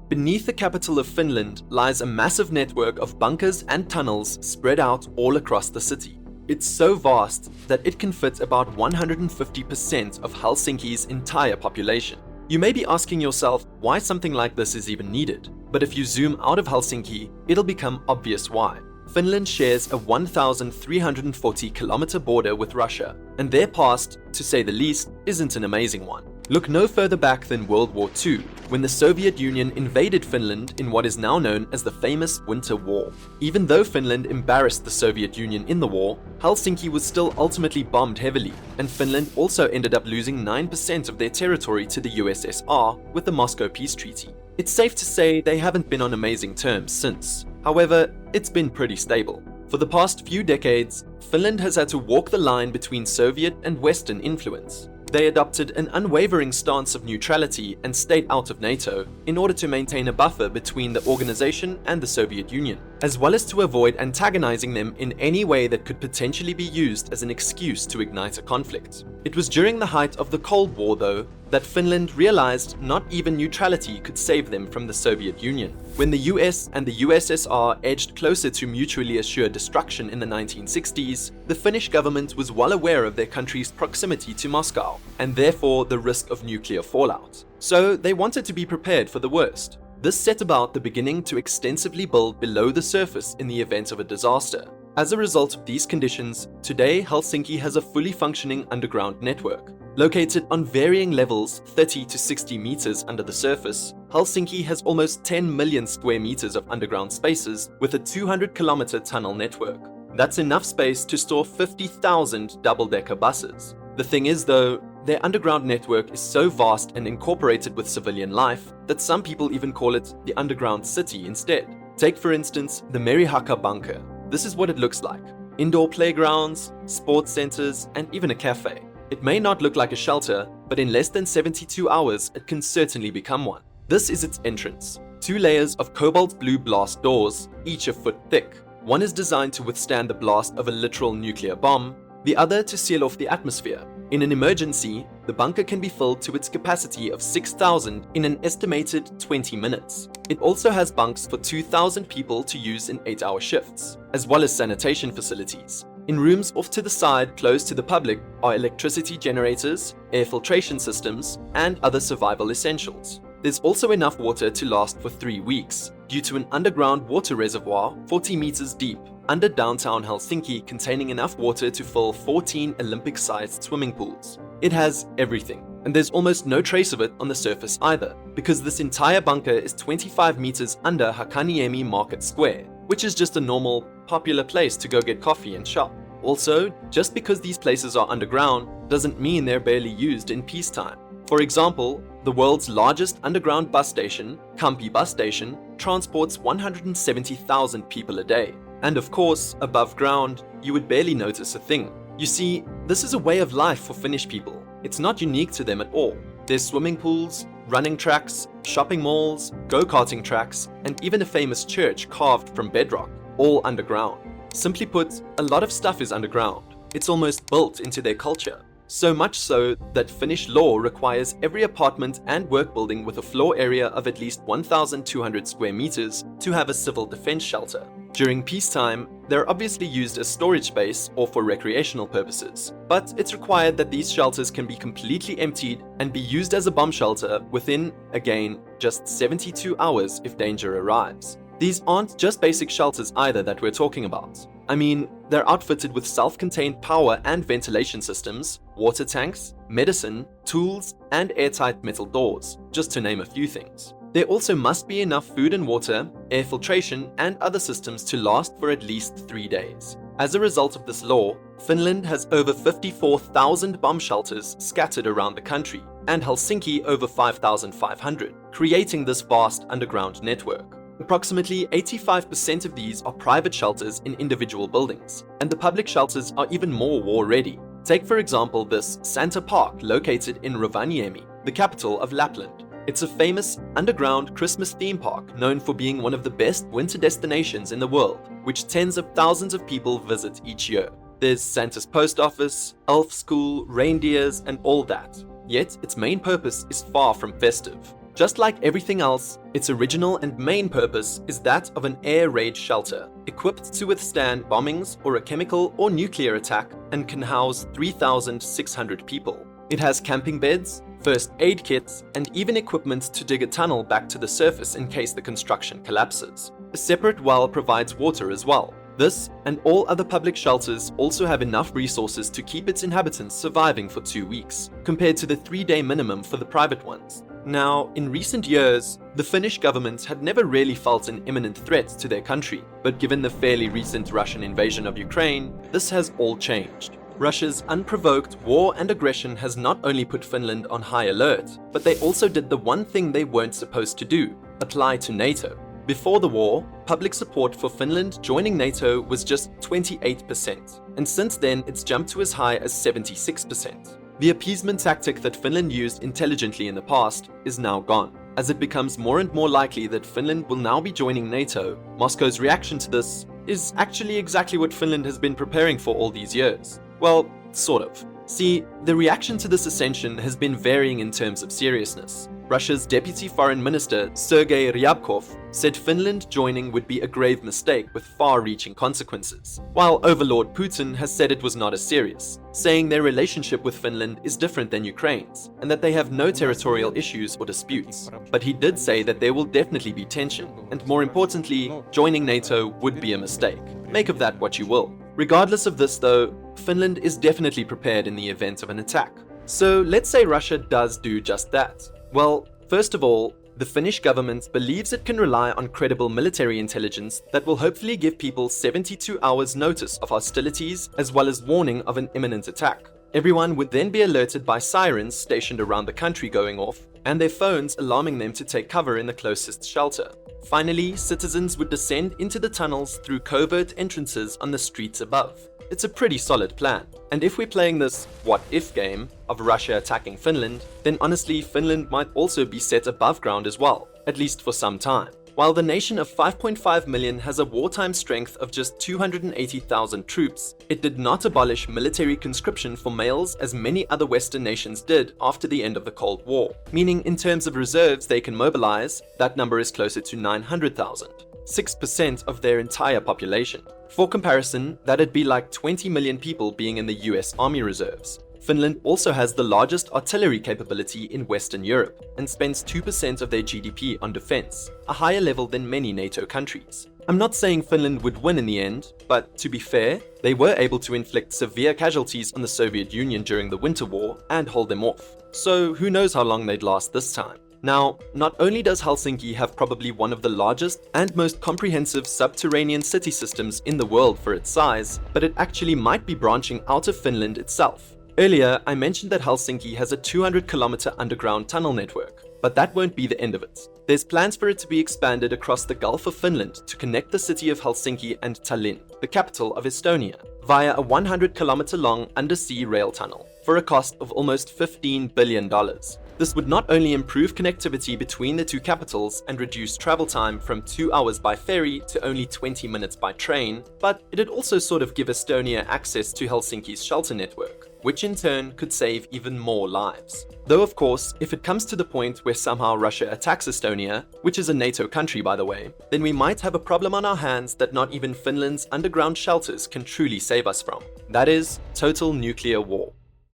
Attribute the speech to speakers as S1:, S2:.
S1: Beneath the capital of Finland lies a massive network of bunkers and tunnels spread out all across the city. It's so vast that it can fit about 150% of Helsinki's entire population. You may be asking yourself why something like this is even needed, but if you zoom out of Helsinki, it'll become obvious why. Finland shares a 1,340-kilometer border with Russia, and their past, to say the least, isn't an amazing one. Look no further back than World War II, when the Soviet Union invaded Finland in what is now known as the famous Winter War. Even though Finland embarrassed the Soviet Union in the war, Helsinki was still ultimately bombed heavily, and Finland also ended up losing 9% of their territory to the USSR with the Moscow Peace Treaty. It's safe to say they haven't been on amazing terms since. However, it's been pretty stable. For the past few decades, Finland has had to walk the line between Soviet and Western influence. They adopted an unwavering stance of neutrality and stayed out of NATO in order to maintain a buffer between the organization and the Soviet Union, as well as to avoid antagonizing them in any way that could potentially be used as an excuse to ignite a conflict. It was during the height of the Cold War, though, that Finland realized not even neutrality could save them from the Soviet Union. When the US and the USSR edged closer to mutually assured destruction in the 1960s, the Finnish government was well aware of their country's proximity to Moscow, and therefore the risk of nuclear fallout. So they wanted to be prepared for the worst. This set about the beginning to extensively build below the surface in the event of a disaster. As a result of these conditions, today Helsinki has a fully functioning underground network. Located on varying levels 30 to 60 meters under the surface, Helsinki has almost 10 million square meters of underground spaces with a 200-kilometer tunnel network. That's enough space to store 50,000 double-decker buses. The thing is, though, their underground network is so vast and incorporated with civilian life that some people even call it the underground city instead. Take, for instance, the Merihaka bunker. This is what it looks like. Indoor playgrounds, sports centers, and even a cafe. It may not look like a shelter, but in less than 72 hours, it can certainly become one. This is its entrance. 2 layers of cobalt blue blast doors, each a foot thick. One is designed to withstand the blast of a literal nuclear bomb, the other to seal off the atmosphere. In an emergency, the bunker can be filled to its capacity of 6,000 in an estimated 20 minutes. It also has bunks for 2,000 people to use in 8-hour shifts, as well as sanitation facilities. In rooms off to the side close to the public are electricity generators, air filtration systems, and other survival essentials. There's also enough water to last for 3 weeks, due to an underground water reservoir 40 meters deep under downtown Helsinki containing enough water to fill 14 Olympic-sized swimming pools. It has everything, and there's almost no trace of it on the surface either, because this entire bunker is 25 meters under Hakaniemi Market Square, which is just a normal, popular place to go get coffee and shop. Also, just because these places are underground doesn't mean they're barely used in peacetime. For example, the world's largest underground bus station, Kamppi bus station, transports 170,000 people a day. And of course, above ground, you would barely notice a thing. You see, this is a way of life for Finnish people. It's not unique to them at all. There's swimming pools, running tracks, shopping malls, go-karting tracks, and even a famous church carved from bedrock, all underground. Simply put, a lot of stuff is underground. It's almost built into their culture. So much so that Finnish law requires every apartment and work building with a floor area of at least 1,200 square meters to have a civil defense shelter. During peacetime, they're obviously used as storage space or for recreational purposes, but it's required that these shelters can be completely emptied and be used as a bomb shelter within, again, just 72 hours if danger arrives. These aren't just basic shelters either that we're talking about. I mean, they're outfitted with self-contained power and ventilation systems, water tanks, medicine, tools, and airtight metal doors, just to name a few things. There also must be enough food and water, air filtration, and other systems to last for at least 3 days. As a result of this law, Finland has over 54,000 bomb shelters scattered around the country, and Helsinki over 5,500, creating this vast underground network. Approximately 85% of these are private shelters in individual buildings, and the public shelters are even more war-ready. Take for example this Santa Park located in Rovaniemi, the capital of Lapland. It's a famous underground Christmas theme park known for being one of the best winter destinations in the world, which tens of thousands of people visit each year. There's Santa's post office, elf school, reindeers, and all that. Yet its main purpose is far from festive. Just like everything else, its original and main purpose is that of an air raid shelter, equipped to withstand bombings or a chemical or nuclear attack, and can house 3,600 people. It has camping beds, first aid kits, and even equipment to dig a tunnel back to the surface in case the construction collapses. A separate well provides water as well. This and all other public shelters also have enough resources to keep its inhabitants surviving for 2 weeks, compared to the 3-day minimum for the private ones. Now, in recent years, the Finnish government had never really felt an imminent threat to their country, but given the fairly recent Russian invasion of Ukraine, this has all changed. Russia's unprovoked war and aggression has not only put Finland on high alert, but they also did the one thing they weren't supposed to do: apply to NATO. Before the war, public support for Finland joining NATO was just 28%, and since then it's jumped to as high as 76%. The appeasement tactic that Finland used intelligently in the past is now gone. As it becomes more and more likely that Finland will now be joining NATO, Moscow's reaction to this is actually exactly what Finland has been preparing for all these years. Well, sort of. See, the reaction to this ascension has been varying in terms of seriousness. Russia's Deputy Foreign Minister, Sergei Ryabkov, said Finland joining would be a grave mistake with far-reaching consequences, while Overlord Putin has said it was not as serious, saying their relationship with Finland is different than Ukraine's, and that they have no territorial issues or disputes. But he did say that there will definitely be tension, and more importantly, joining NATO would be a mistake. Make of that what you will. Regardless of this though, Finland is definitely prepared in the event of an attack. So let's say Russia does do just that. Well, first of all, the Finnish government believes it can rely on credible military intelligence that will hopefully give people 72 hours notice of hostilities as well as warning of an imminent attack. Everyone would then be alerted by sirens stationed around the country going off, and their phones alarming them to take cover in the closest shelter. Finally, citizens would descend into the tunnels through covert entrances on the streets above. It's a pretty solid plan. And if we're playing this what-if game of Russia attacking Finland, then honestly Finland might also be set above ground as well, at least for some time. While the nation of 5.5 million has a wartime strength of just 280,000 troops, it did not abolish military conscription for males as many other Western nations did after the end of the Cold War. Meaning in terms of reserves they can mobilize, that number is closer to 900,000. 6% of their entire population. For comparison, that'd be like 20 million people being in the US Army Reserves. Finland also has the largest artillery capability in Western Europe and spends 2% of their GDP on defense, a higher level than many NATO countries. I'm not saying Finland would win in the end, but to be fair, they were able to inflict severe casualties on the Soviet Union during the Winter War and hold them off. So who knows how long they'd last this time. Now, not only does Helsinki have probably one of the largest and most comprehensive subterranean city systems in the world for its size, but it actually might be branching out of Finland itself. Earlier, I mentioned that Helsinki has a 200-kilometer underground tunnel network, but that won't be the end of it. There's plans for it to be expanded across the Gulf of Finland to connect the city of Helsinki and Tallinn, the capital of Estonia, via a 100-kilometer-long undersea rail tunnel for a cost of almost $15 billion. This would not only improve connectivity between the two capitals and reduce travel time from 2 hours by ferry to only 20 minutes by train, but it'd also sort of give Estonia access to Helsinki's shelter network, which in turn could save even more lives. Though of course, if it comes to the point where somehow Russia attacks Estonia, which is a NATO country by the way, then we might have a problem on our hands that not even Finland's underground shelters can truly save us from. That is, total nuclear war.